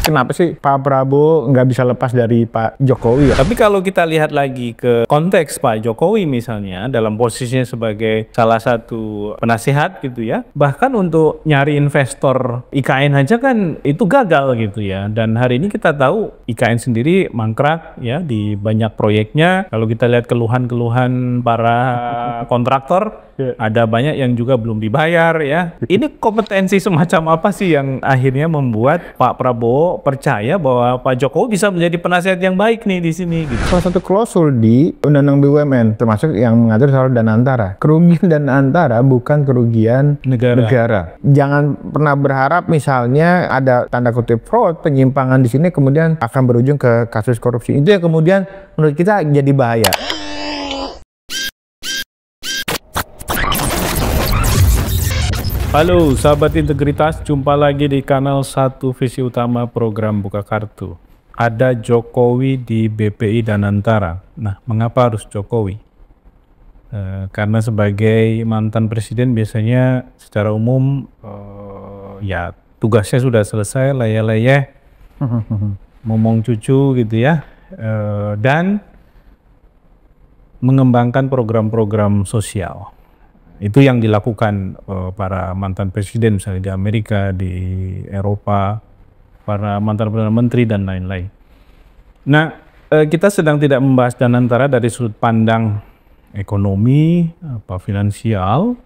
kenapa sih Pak Prabowo nggak bisa lepas dari Pak Jokowi ya? Tapi kalau kita lihat lagi ke konteks Pak Jokowi misalnya dalam posisinya sebagai salah satu penasihat gitu ya, bahkan untuk nyari investor IKN aja kan itu gagal gitu ya. Dan hari ini kita tahu IKN sendiri mangkrak ya di banyak proyeknya. Kalau kita lihat keluhan-keluhan para kontraktor, ada banyak yang juga belum dibayar ya. Ini kompetensi semacam apa sih yang akhirnya membuat Pak Prabowo percaya bahwa Pak Jokowi bisa menjadi penasihat yang baik nih di sini gitu. Salah satu klausul di Undang-Undang BUMN termasuk yang mengatur soal dana antara. Kerugian dana antara bukan kerugian negara. Jangan pernah berharap misalnya ada tanda kutip fraud, penyimpangan di sini kemudian akan berujung ke kasus korupsi. Itu yang kemudian menurut kita jadi bahaya. Halo sahabat integritas, jumpa lagi di kanal Satu Visi Utama program Buka Kartu. Ada Jokowi di BPI Danantara. Nah, mengapa harus Jokowi? Karena sebagai mantan presiden biasanya secara umum ya tugasnya sudah selesai, leyeh-leyeh, ngomong cucu gitu ya, dan mengembangkan program-program sosial. Itu yang dilakukan para mantan presiden misalnya di Amerika, di Eropa, para mantan perdana menteri dan lain-lain. Nah, kita sedang tidak membahas Danantara dari sudut pandang ekonomi, finansial,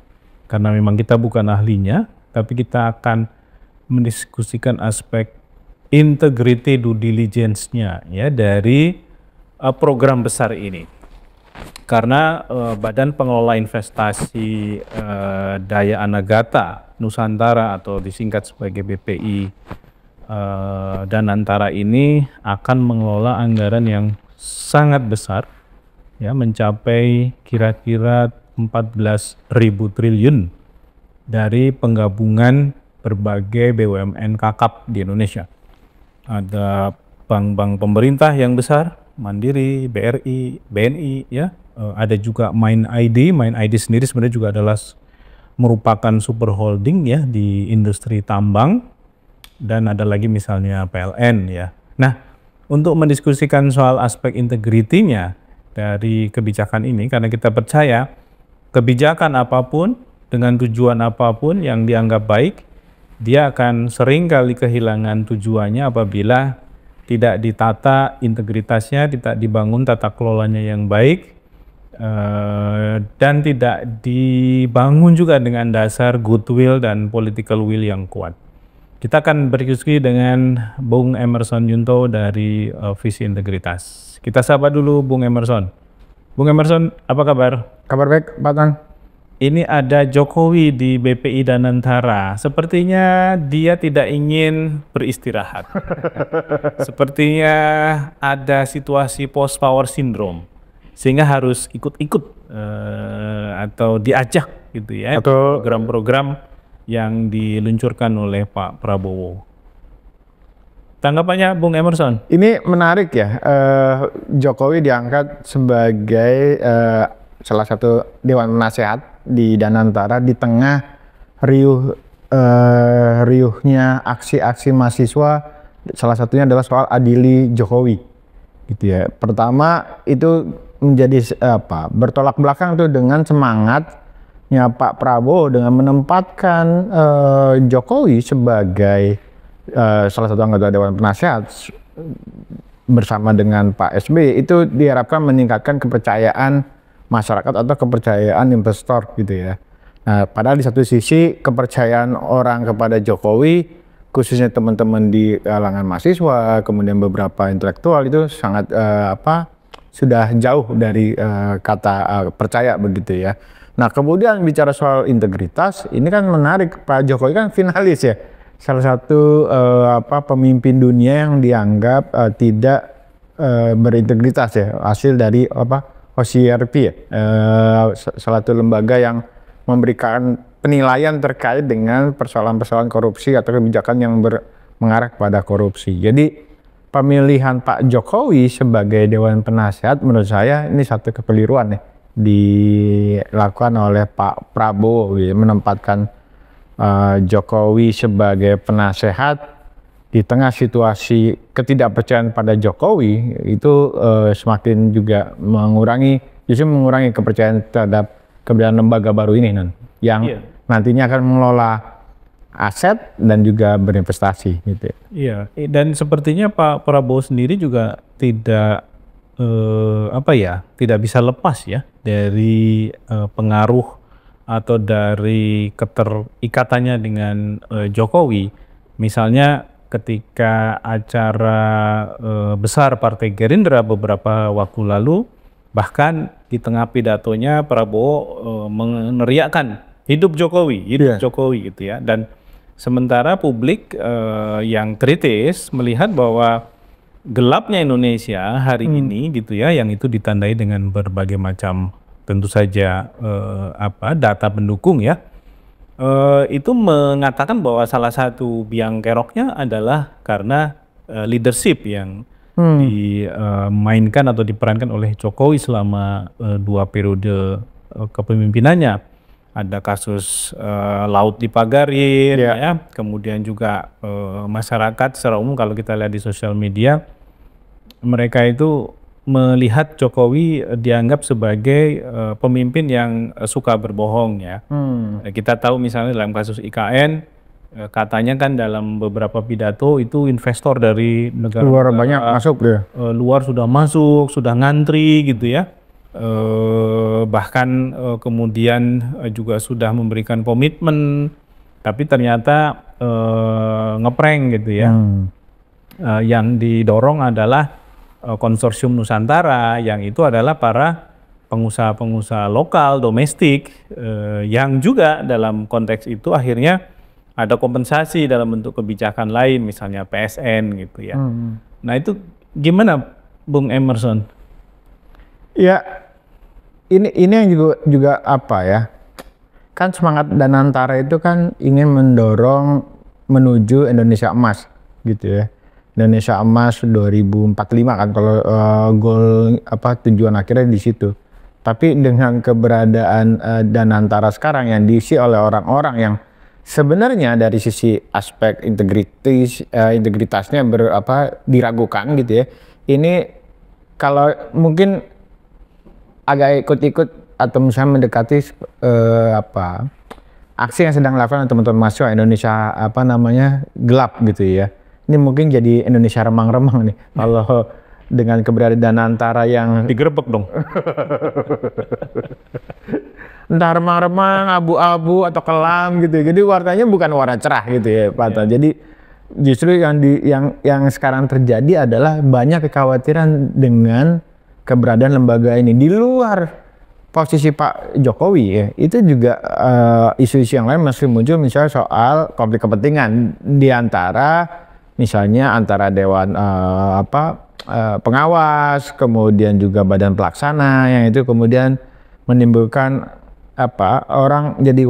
karena memang kita bukan ahlinya, tapi kita akan mendiskusikan aspek integrity due diligence-nya ya dari program besar ini. Karena Badan Pengelola Investasi Daya Anagata Nusantara atau disingkat sebagai BPI Danantara ini akan mengelola anggaran yang sangat besar ya, mencapai kira-kira 14.000 triliun dari penggabungan berbagai BUMN kakap di Indonesia. Ada bank-bank pemerintah yang besar, Mandiri, BRI, BNI ya. Ada juga Mind ID sendiri sebenarnya juga adalah merupakan super holding ya di industri tambang, dan ada lagi misalnya PLN ya. Nah, untuk mendiskusikan soal aspek integritinya dari kebijakan ini, karena kita percaya kebijakan apapun dengan tujuan apapun yang dianggap baik, dia akan sering kali kehilangan tujuannya apabila tidak ditata integritasnya, tidak dibangun tata kelolanya yang baik, dan tidak dibangun juga dengan dasar goodwill dan political will yang kuat. Kita akan berdiskusi dengan Bung Emerson Yunto dari Visi Integritas. Kita sapa dulu Bung Emerson. Bung Emerson, apa kabar? Kabar baik, Pak Tan. Ini ada Jokowi di BPI Danantara. Sepertinya dia tidak ingin beristirahat. Sepertinya ada situasi post power syndrome, sehingga harus ikut-ikut atau diajak gitu ya, atau program-program yang diluncurkan oleh Pak Prabowo. Tanggapannya Bung Emerson? Ini menarik ya, Jokowi diangkat sebagai salah satu Dewan Penasehat di Danantara di tengah riuhnya aksi-aksi mahasiswa. Salah satunya adalah soal adili Jokowi gitu ya. Pertama itu menjadi bertolak belakang tuh dengan semangatnya Pak Prabowo dengan menempatkan Jokowi sebagai salah satu anggota Dewan Penasehat bersama dengan Pak SBY. Itu diharapkan meningkatkan kepercayaan masyarakat atau kepercayaan investor gitu ya. Nah, padahal di satu sisi kepercayaan orang kepada Jokowi, khususnya teman-teman di kalangan mahasiswa, kemudian beberapa intelektual itu sangat sudah jauh dari kata percaya begitu ya. Nah, kemudian bicara soal integritas, ini kan menarik. Pak Jokowi kan finalis ya, salah satu pemimpin dunia yang dianggap tidak berintegritas ya, hasil dari OCRP ya, salah satu lembaga yang memberikan penilaian terkait dengan persoalan-persoalan korupsi atau kebijakan yang mengarah kepada korupsi. Jadi pemilihan Pak Jokowi sebagai Dewan Penasehat menurut saya ini satu kekeliruan ya dilakukan oleh Pak Prabowo ya, menempatkan Jokowi sebagai penasehat di tengah situasi ketidakpercayaan pada Jokowi itu semakin juga justru mengurangi kepercayaan terhadap keberadaan lembaga baru ini yang nantinya akan mengelola aset dan juga berinvestasi gitu. Iya, dan sepertinya Pak Prabowo sendiri juga tidak tidak bisa lepas ya dari pengaruh atau dari keterikatannya dengan Jokowi. Misalnya ketika acara besar Partai Gerindra beberapa waktu lalu, bahkan di tengah pidatonya Prabowo meneriakkan hidup Jokowi, Jokowi gitu ya. Dan sementara publik yang kritis melihat bahwa gelapnya Indonesia hari ini gitu ya, yang itu ditandai dengan berbagai macam tentu saja data pendukung ya. Itu mengatakan bahwa salah satu biang keroknya adalah karena leadership yang dimainkan atau diperankan oleh Jokowi selama 2 periode kepemimpinannya. Ada kasus laut dipagarin, ya. Kemudian juga masyarakat secara umum kalau kita lihat di sosial media, mereka itu melihat Jokowi dianggap sebagai pemimpin yang suka berbohong ya. Kita tahu misalnya dalam kasus IKN, katanya kan dalam beberapa pidato itu investor dari negara luar banyak masuk ya. Luar sudah masuk, sudah ngantri gitu ya. Bahkan kemudian juga sudah memberikan komitmen, tapi ternyata ngeprank gitu ya. Yang didorong adalah konsorsium Nusantara, yang itu adalah para pengusaha-pengusaha lokal, domestik, yang juga dalam konteks itu akhirnya ada kompensasi dalam bentuk kebijakan lain, misalnya PSN gitu ya. Nah itu gimana Bung Emerson? Ya, ini yang juga apa ya? Kan semangat Danantara itu kan ingin mendorong menuju Indonesia emas gitu ya. Indonesia emas 2045 kan kalau goal tujuan akhirnya di situ. Tapi dengan keberadaan Danantara sekarang yang diisi oleh orang-orang yang sebenarnya dari sisi aspek integritasnya diragukan gitu ya. Ini kalau mungkin agak ikut-ikut atau misalnya mendekati aksi yang sedang dilakukan oleh teman-teman mahasiswa Indonesia gelap gitu ya. Ini mungkin jadi Indonesia remang-remang nih kalau dengan keberadaan Danantara yang digerebek dong. Entah remang-remang, abu-abu atau kelam gitu. Jadi warnanya bukan warna cerah gitu ya, Pak. Jadi justru yang sekarang terjadi adalah banyak kekhawatiran dengan keberadaan lembaga ini di luar posisi Pak Jokowi ya. Itu juga isu-isu yang lain masih muncul, misalnya soal konflik kepentingan di antara misalnya antara dewan pengawas, kemudian juga badan pelaksana, yang itu kemudian menimbulkan orang jadi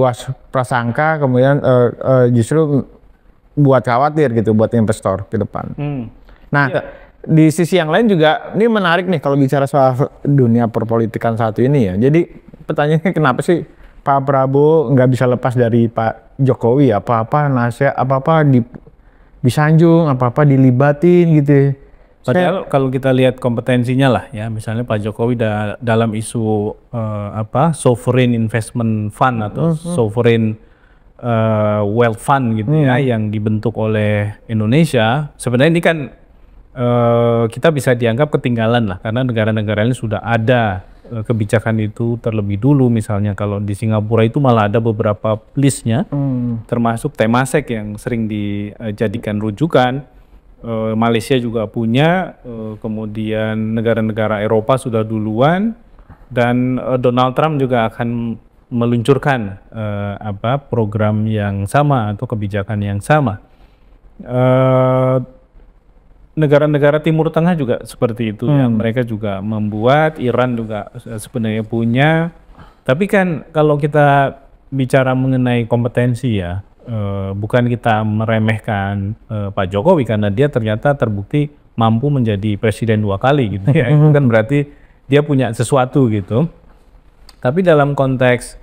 prasangka, kemudian justru buat khawatir gitu buat investor ke depan. Nah, di sisi yang lain juga ini menarik nih kalau bicara soal dunia perpolitikan saat ini ya. Jadi pertanyaannya kenapa sih Pak Prabowo nggak bisa lepas dari Pak Jokowi? Apa-apa nasihat, apa-apa disanjung, apa-apa dilibatin gitu. Padahal kalau kita lihat kompetensinya lah ya, misalnya Pak Jokowi dalam isu sovereign investment fund atau sovereign wealth fund gitu ya, yang dibentuk oleh Indonesia. Sebenarnya ini kan kita bisa dianggap ketinggalan lah, karena negara-negara ini sudah ada kebijakan itu terlebih dulu. Misalnya kalau di Singapura itu malah ada beberapa listnya, termasuk Temasek yang sering dijadikan rujukan. Malaysia juga punya, kemudian negara-negara Eropa sudah duluan, dan Donald Trump juga akan meluncurkan program yang sama atau kebijakan yang sama. Negara-negara Timur Tengah juga seperti itu ya, mereka juga membuat, Iran juga sebenarnya punya. Tapi kan kalau kita bicara mengenai kompetensi ya, bukan kita meremehkan Pak Jokowi karena dia ternyata terbukti mampu menjadi presiden 2 kali gitu ya. Itu kan berarti dia punya sesuatu gitu. Tapi dalam konteks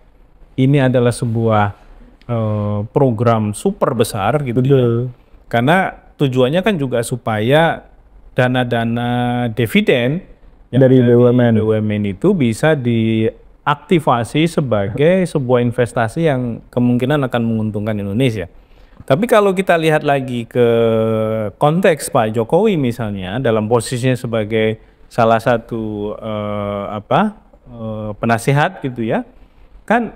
ini adalah sebuah program super besar gitu ya. Karena tujuannya kan juga supaya dana-dana dividen yang Dari BUMN. BUMN itu bisa diaktifasi sebagai sebuah investasi yang kemungkinan akan menguntungkan Indonesia. Tapi kalau kita lihat lagi ke konteks Pak Jokowi misalnya dalam posisinya sebagai salah satu penasihat gitu ya, kan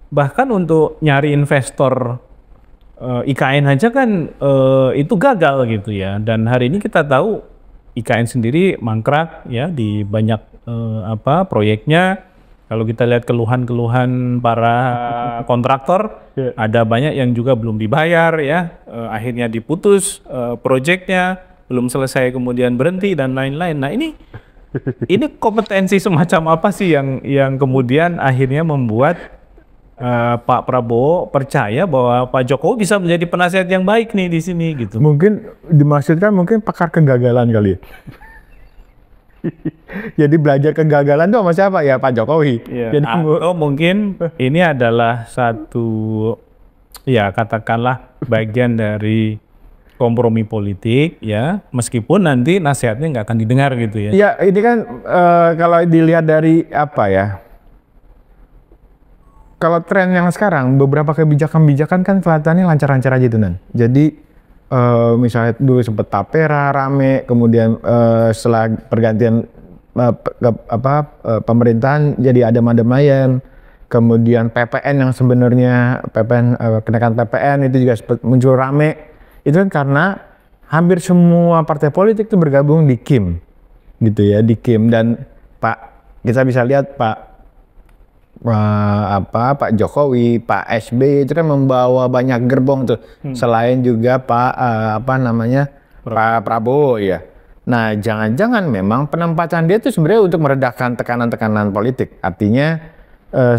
bahkan untuk nyari investor IKN aja kan itu gagal gitu ya. Dan hari ini kita tahu IKN sendiri mangkrak ya di banyak proyeknya. Kalau kita lihat keluhan-keluhan para kontraktor, ada banyak yang juga belum dibayar ya, akhirnya diputus proyeknya, belum selesai kemudian berhenti dan lain-lain. Nah ini kompetensi semacam apa sih yang kemudian akhirnya membuat Pak Prabowo percaya bahwa Pak Jokowi bisa menjadi penasihat yang baik nih di sini gitu? Mungkin dimaksudkan mungkin pakar kegagalan kali ya. Jadi belajar kegagalan tuh sama siapa ya, Pak Jokowi. Ya, Jadi atau mungkin ini adalah satu ya katakanlah bagian dari kompromi politik ya, meskipun nanti nasihatnya nggak akan didengar gitu ya. ya ini kan kalau dilihat dari apa ya, kalau tren yang sekarang beberapa kebijakan-kebijakan kan kelihatannya lancar-lancar aja tuh Nan. Jadi misalnya dulu sempat tapera rame, kemudian setelah pergantian pemerintahan jadi adem-adem, kemudian PPN yang sebenarnya kenaikan PPN itu juga sempat muncul rame. Itu kan karena hampir semua partai politik itu bergabung di KIM gitu ya, di KIM. Dan kita bisa lihat Pak Jokowi, Pak SBY itu kan membawa banyak gerbong tuh, selain juga Pak Pak Prabowo ya. Nah jangan-jangan memang penempatan dia itu sebenarnya untuk meredakan tekanan-tekanan politik. Artinya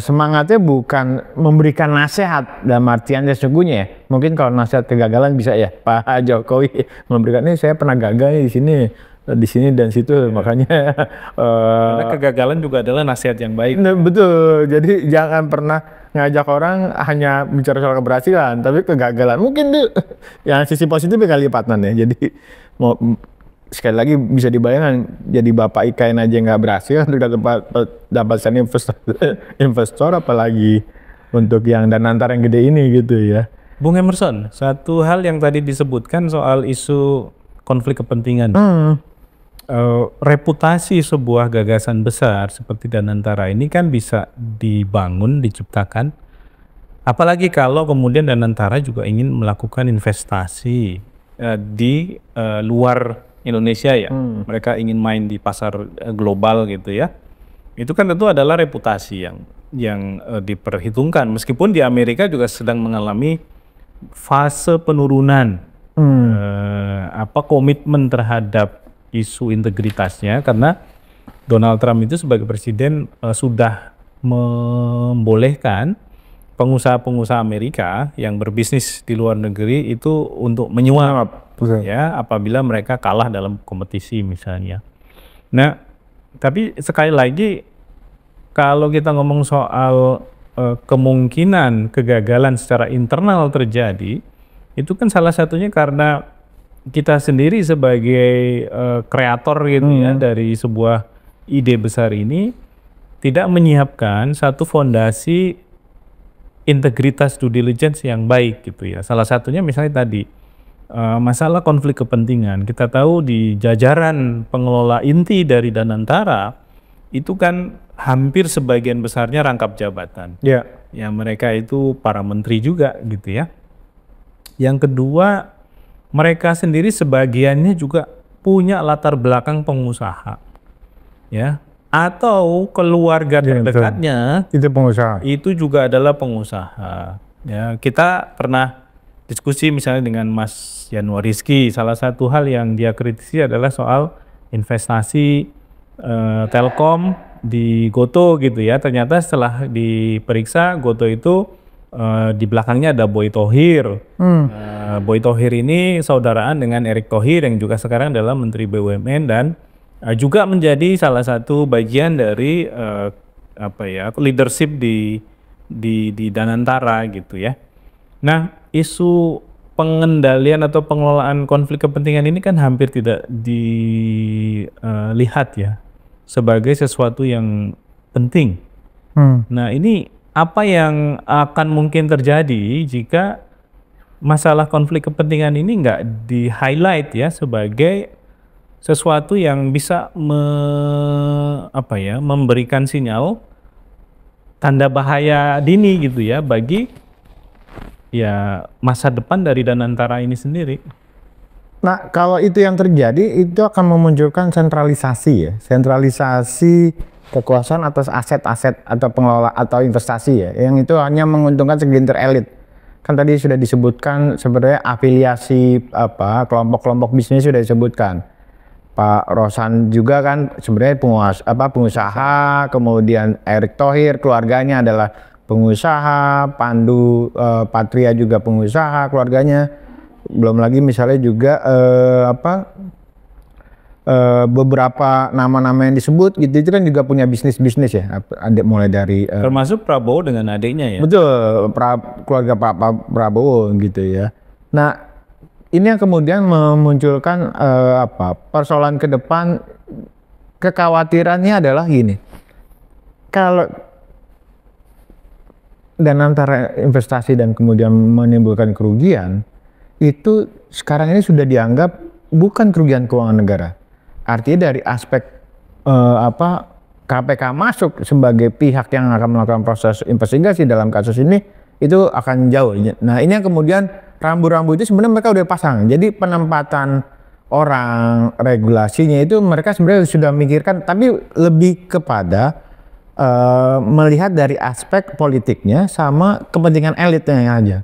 semangatnya bukan memberikan nasihat dalam artian sesungguhnya ya. Mungkin kalau nasihat kegagalan bisa ya Pak Jokowi memberikan, ini saya pernah gagal di sini dan situ, makanya karena kegagalan juga adalah nasihat yang baik. Betul, jadi jangan pernah ngajak orang hanya bicara soal keberhasilan, tapi kegagalan mungkin tuh yang sisi positifnya kali lipatan ya. Jadi mau sekali lagi bisa dibayangkan, jadi bapak IKN aja nggak berhasil untuk dapatkan investor, apalagi untuk yang Danantara yang gede ini gitu ya. Bung Emerson, satu hal yang tadi disebutkan soal isu konflik kepentingan. Reputasi sebuah gagasan besar seperti Danantara ini kan bisa dibangun, diciptakan. Apalagi kalau kemudian Danantara juga ingin melakukan investasi di luar Indonesia ya. Mereka ingin main di pasar global gitu ya. Itu kan tentu adalah reputasi yang diperhitungkan. Meskipun di Amerika juga sedang mengalami fase penurunan komitmen terhadap isu integritasnya, karena Donald Trump itu sebagai presiden sudah membolehkan pengusaha-pengusaha Amerika yang berbisnis di luar negeri itu untuk menyuap ya apabila mereka kalah dalam kompetisi misalnya. Nah, tapi sekali lagi kalau kita ngomong soal kemungkinan kegagalan secara internal terjadi, itu kan salah satunya karena kita sendiri sebagai kreator gitu ya dari sebuah ide besar ini tidak menyiapkan satu fondasi integritas due diligence yang baik gitu ya. Salah satunya misalnya tadi masalah konflik kepentingan. Kita tahu di jajaran pengelola inti dari Danantara itu kan hampir sebagian besarnya rangkap jabatan. Ya, mereka itu para menteri juga gitu ya. Yang kedua, mereka sendiri sebagiannya juga punya latar belakang pengusaha, ya, atau keluarga terdekatnya itu pengusaha. Itu juga adalah pengusaha. Ya, kita pernah diskusi misalnya dengan Mas Yanuar Rizky. Salah satu hal yang dia kritisi adalah soal investasi Telkom di Goto gitu ya. Ternyata setelah diperiksa Goto itu di belakangnya ada Boy Thohir. Boy Thohir ini saudaraan dengan Erick Thohir yang juga sekarang adalah Menteri BUMN dan juga menjadi salah satu bagian dari leadership di Danantara gitu ya. Nah, isu pengendalian atau pengelolaan konflik kepentingan ini kan hampir tidak dilihat ya sebagai sesuatu yang penting. Nah, ini apa yang akan mungkin terjadi jika masalah konflik kepentingan ini nggak di-highlight ya sebagai sesuatu yang bisa memberikan sinyal tanda bahaya dini gitu ya bagi ya masa depan dari Danantara ini sendiri. Nah, kalau itu yang terjadi, itu akan memunculkan sentralisasi ya, sentralisasi kekuasaan atas aset-aset atau pengelola atau investasi ya, yang itu hanya menguntungkan segelintir elit. Kan tadi sudah disebutkan sebenarnya afiliasi kelompok-kelompok bisnis sudah disebutkan. Pak Rosan juga kan sebenarnya pengusaha, kemudian Erick Thohir keluarganya adalah pengusaha, Pandu Patria juga pengusaha keluarganya. Belum lagi misalnya juga beberapa nama-nama yang disebut gitu itu kan juga punya bisnis-bisnis ya, ada mulai dari termasuk Prabowo dengan adiknya ya. Betul, keluarga Pak Prabowo gitu ya. Nah, ini yang kemudian memunculkan persoalan ke depan. Kekhawatirannya adalah gini, kalau Danantara investasi dan kemudian menimbulkan kerugian, itu sekarang ini sudah dianggap bukan kerugian keuangan negara. Artinya dari aspek KPK masuk sebagai pihak yang akan melakukan proses investigasi dalam kasus ini, itu akan jauh. Nah, ini yang kemudian rambu-rambu itu sebenarnya mereka udah pasang. Jadi penempatan orang, regulasinya itu mereka sebenarnya sudah memikirkan, tapi lebih kepada melihat dari aspek politiknya sama kepentingan elitnya aja.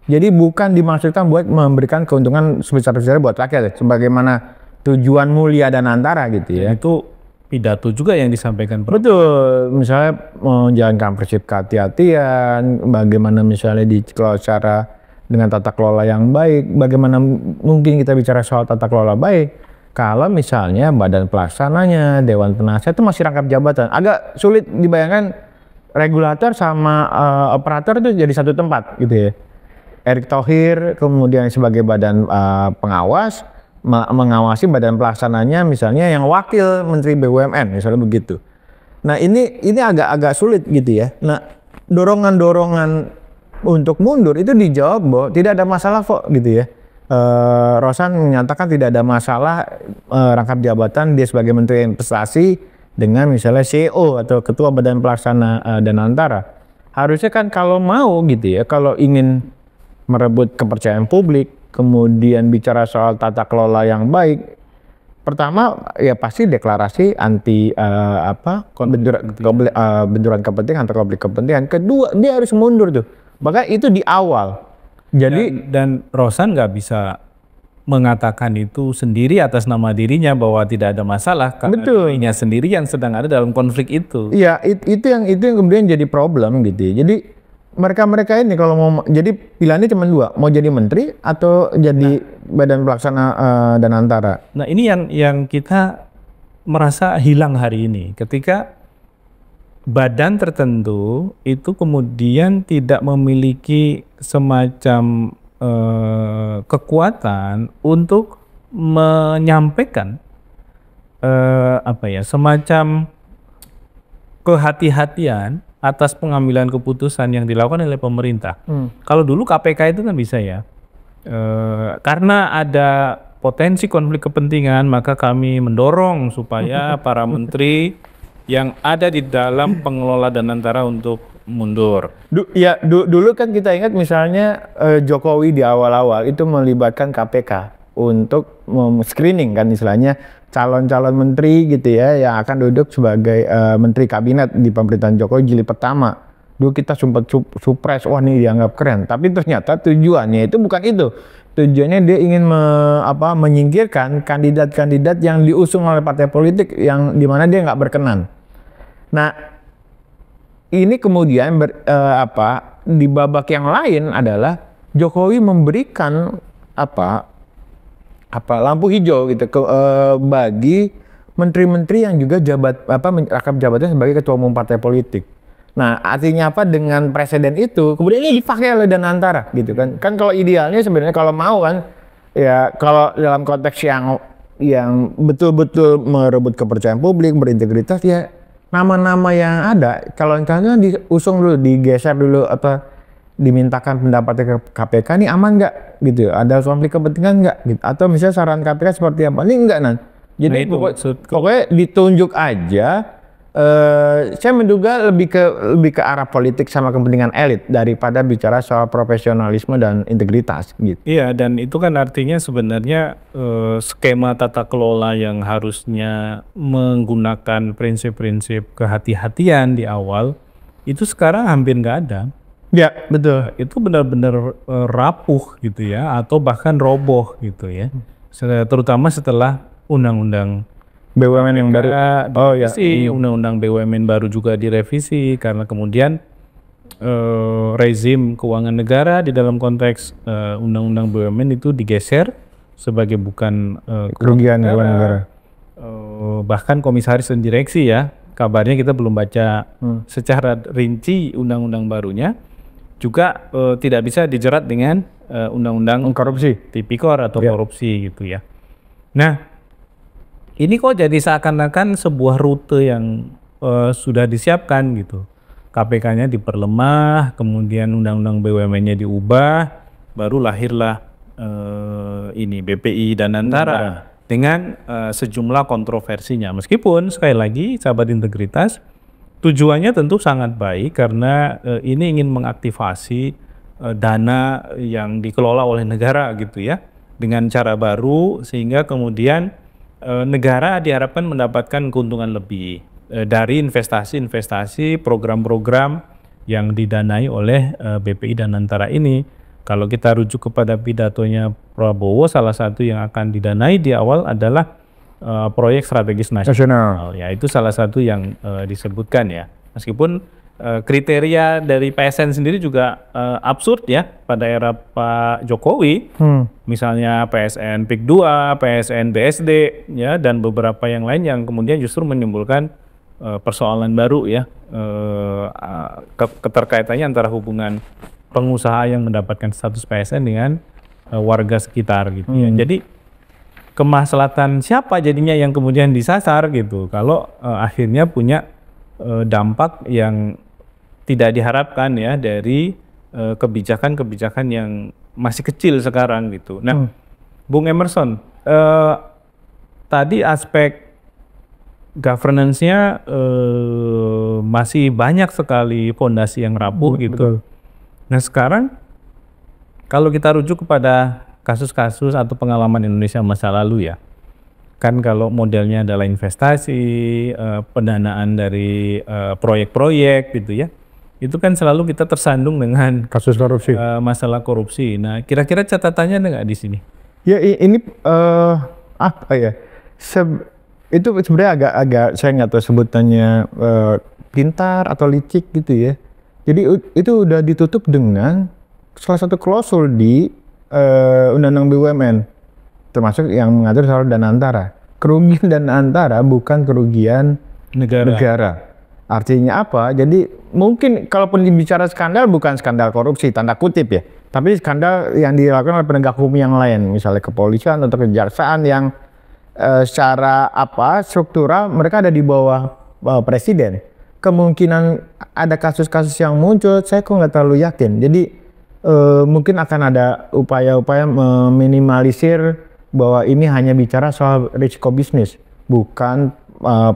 Jadi bukan dimaksudkan buat memberikan keuntungan sebesar-besarnya buat rakyat, sebagaimana tujuan mulia Danantara gitu ya. Itu pidato juga yang disampaikan. Betul, misalnya menjalankan prinsip kehati-hatian, bagaimana misalnya dikelola secara dengan tata kelola yang baik, bagaimana mungkin kita bicara soal tata kelola baik kalau misalnya badan pelaksananya, dewan penasihat itu masih rangkap jabatan. Agak sulit dibayangkan regulator sama operator itu jadi satu tempat gitu ya. Erick Thohir kemudian sebagai badan pengawas mengawasi badan pelaksananya misalnya yang wakil Menteri BUMN misalnya begitu. Nah, ini agak sulit gitu ya. Nah, dorongan untuk mundur itu dijawab bahwa tidak ada masalah kok gitu ya. Rosan menyatakan tidak ada masalah rangkap jabatan dia sebagai Menteri Investasi dengan misalnya CEO atau Ketua Badan Pelaksana Danantara. Harusnya kan kalau mau gitu ya, kalau ingin merebut kepercayaan publik, kemudian bicara soal tata kelola yang baik, pertama ya pasti deklarasi anti benturan kepentingan atau konflik kepentingan. Kedua, dia harus mundur tuh. Bahkan itu di awal. Jadi dan Rosan nggak bisa mengatakan itu sendiri atas nama dirinya bahwa tidak ada masalah karena dirinya sendiri yang sedang ada dalam konflik itu. Iya, itu yang kemudian jadi problem gitu ya. Jadi mereka ini kalau mau jadi pilihannya cuma dua, mau jadi menteri atau jadi badan pelaksana Danantara. Nah, ini yang kita merasa hilang hari ini ketika badan tertentu itu kemudian tidak memiliki semacam kekuatan untuk menyampaikan semacam kehati-hatian atas pengambilan keputusan yang dilakukan oleh pemerintah. Kalau dulu KPK itu kan bisa ya, karena ada potensi konflik kepentingan maka kami mendorong supaya para menteri yang ada di dalam pengelola Danantara untuk mundur. Dulu kan kita ingat misalnya Jokowi di awal-awal itu melibatkan KPK untuk screening kan istilahnya calon-calon menteri gitu ya yang akan duduk sebagai menteri kabinet di pemerintahan Jokowi jilid pertama. Dulu kita sempat supres, wah ini dianggap keren. Tapi ternyata tujuannya itu bukan itu. Tujuannya dia ingin menyingkirkan kandidat-kandidat yang diusung oleh partai politik yang dimana dia nggak berkenan. Nah, ini kemudian di babak yang lain adalah Jokowi memberikan lampu hijau gitu bagi menteri-menteri yang juga rangkap jabatan sebagai ketua umum partai politik. Nah, artinya apa dengan presiden itu, kemudian ini dipakai oleh Danantara gitu kan. Kan kalau idealnya sebenarnya kalau mau kan, ya kalau dalam konteks yang betul-betul merebut kepercayaan publik, berintegritas, ya nama-nama yang ada, kalau misalnya diusung dulu, digeser dulu, atau dimintakan pendapatnya ke KPK, ini aman nggak gitu, ada konflik kepentingan nggak gitu, atau misalnya saran KPK seperti apa, ini enggak Nan. Jadi Nah, itu pokoknya ditunjuk aja. Saya menduga lebih ke arah politik sama kepentingan elit daripada bicara soal profesionalisme dan integritas gitu. Iya, dan itu kan artinya sebenarnya skema tata kelola yang harusnya menggunakan prinsip-prinsip kehati-hatian di awal itu sekarang hampir nggak ada. Ya, betul. Itu benar-benar rapuh gitu ya, atau bahkan roboh gitu ya. Terutama setelah undang-undang BUMN yang baru. Oh ya. Undang-undang BUMN baru juga direvisi karena kemudian rezim keuangan negara di dalam konteks undang-undang BUMN itu digeser sebagai bukan kerugian keuangan negara. Bahkan komisaris dan direksi ya, kabarnya kita belum baca secara rinci undang-undang barunya, juga tidak bisa dijerat dengan undang-undang korupsi, tipikor atau korupsi gitu ya. Nah, ini kok jadi seakan-akan sebuah rute yang sudah disiapkan gitu. KPK-nya diperlemah, kemudian undang-undang BUMN-nya diubah, baru lahirlah ini BPI Danantara dengan sejumlah kontroversinya. Meskipun sekali lagi sahabat integritas, tujuannya tentu sangat baik karena ini ingin mengaktifasi dana yang dikelola oleh negara gitu ya, dengan cara baru sehingga kemudian negara diharapkan mendapatkan keuntungan lebih dari investasi-investasi, program-program yang didanai oleh BPI Danantara ini. Kalau kita rujuk kepada pidatonya Prabowo, salah satu yang akan didanai di awal adalah proyek strategis nasional. Ya, itu salah satu yang disebutkan ya. Meskipun kriteria dari PSN sendiri juga absurd ya pada era Pak Jokowi. Misalnya PSN PIK 2, PSN BSD ya, dan beberapa yang lain yang kemudian justru menimbulkan persoalan baru ya, keterkaitannya antara hubungan pengusaha yang mendapatkan status PSN dengan warga sekitar gitu ya. Jadi kemaslahatan siapa jadinya yang kemudian disasar gitu kalau akhirnya punya dampak yang tidak diharapkan ya dari kebijakan-kebijakan yang masih kecil sekarang gitu. Nah, Bung Emerson, tadi aspek governance-nya masih banyak sekali fondasi yang rapuh gitu. Betul. Nah sekarang kalau kita rujuk kepada kasus-kasus atau pengalaman Indonesia masa lalu ya, kan kalau modelnya adalah investasi, pendanaan dari proyek-proyek gitu ya, itu kan selalu kita tersandung dengan kasus korupsi, masalah korupsi. Nah, kira-kira catatannya ada nggak di sini? Ya ini apa ya? Itu sebenarnya agak saya nggak tahu sebutannya pintar atau licik gitu ya. Jadi itu udah ditutup dengan salah satu klausul di Undang-Undang BUMN, termasuk yang mengatur soal Danantara. Kerugian Danantara bukan kerugian negara. Artinya apa? Jadi mungkin kalaupun dibicara skandal, bukan skandal korupsi tanda kutip ya, tapi skandal yang dilakukan oleh penegak hukum yang lain, misalnya kepolisian atau kejaksaan yang secara struktural mereka ada di bawah presiden. Kemungkinan ada kasus-kasus yang muncul, saya kok nggak terlalu yakin. Jadi mungkin akan ada upaya-upaya meminimalisir bahwa ini hanya bicara soal risiko bisnis, bukan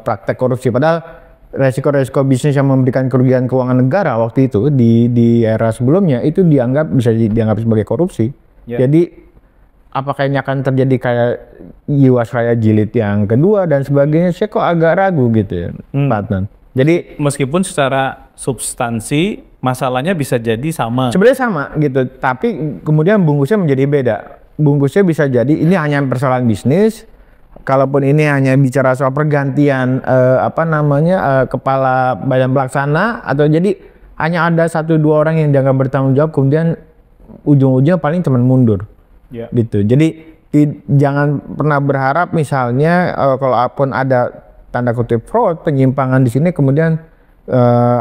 praktek korupsi. Padahal resiko-resiko bisnis yang memberikan kerugian keuangan negara waktu itu di era sebelumnya itu bisa dianggap sebagai korupsi. Jadi apakah ini akan terjadi kayak Jiwasraya Jilid yang kedua dan sebagainya, saya kok agak ragu gitu ya, Pak Adnan. Jadi meskipun secara substansi masalahnya bisa jadi sama. Sebenarnya sama gitu, tapi kemudian bungkusnya menjadi beda. Bungkusnya bisa jadi ini hanya persoalan bisnis. Kalaupun ini hanya bicara soal pergantian kepala badan pelaksana, atau jadi hanya ada 1-2 orang yang dianggap bertanggung jawab, kemudian ujung-ujungnya paling cuma mundur. Gitu. Jadi jangan pernah berharap misalnya kalaupun ada tanda kutip fraud, penyimpangan di sini, kemudian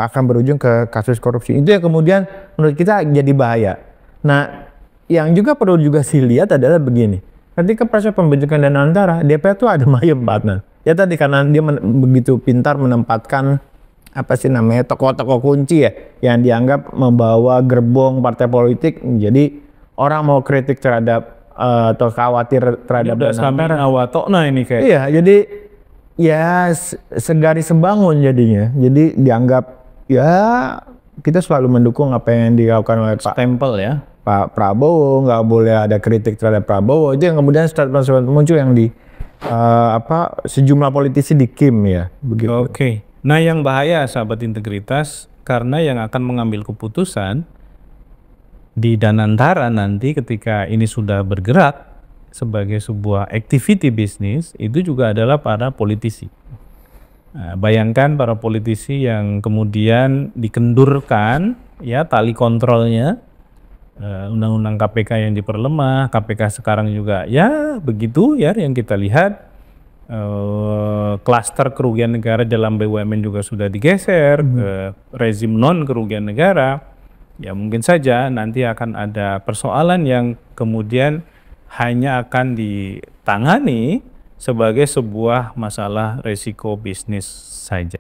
akan berujung ke kasus korupsi. Itu yang kemudian menurut kita jadi bahaya. Nah, yang juga perlu juga dilihat adalah begini. Ketika proses pembentukan dana antara, DPR itu ada mayem partner. Ya tadi karena dia begitu pintar menempatkan apa sih namanya tokoh-tokoh kunci ya yang dianggap membawa gerbong partai politik. Jadi orang mau kritik terhadap atau khawatir terhadap udah dana sampai antara. awatokna ini kayak. Iya, jadi ya segaris sebangun jadinya. Jadi dianggap ya kita selalu mendukung apa yang dilakukan oleh Stempel ya. Pak Prabowo, nggak boleh ada kritik terhadap Prabowo. Itu yang kemudian statement muncul yang di sejumlah politisi di Kim ya, begitu. Oke. Nah, yang bahaya sahabat integritas karena yang akan mengambil keputusan di Danantara nanti ketika ini sudah bergerak sebagai sebuah activity bisnis itu juga adalah para politisi. Nah, bayangkan para politisi yang kemudian dikendurkan ya tali kontrolnya, undang-undang KPK yang diperlemah, KPK sekarang juga ya begitu ya yang kita lihat, klaster kerugian negara dalam BUMN juga sudah digeser ke rezim non kerugian negara. Ya mungkin saja nanti akan ada persoalan yang kemudian hanya akan ditangani sebagai sebuah masalah resiko bisnis saja.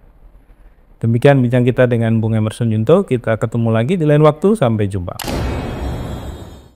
Demikian bincang kita dengan Bung Emerson Junto. Kita ketemu lagi di lain waktu. Sampai jumpa.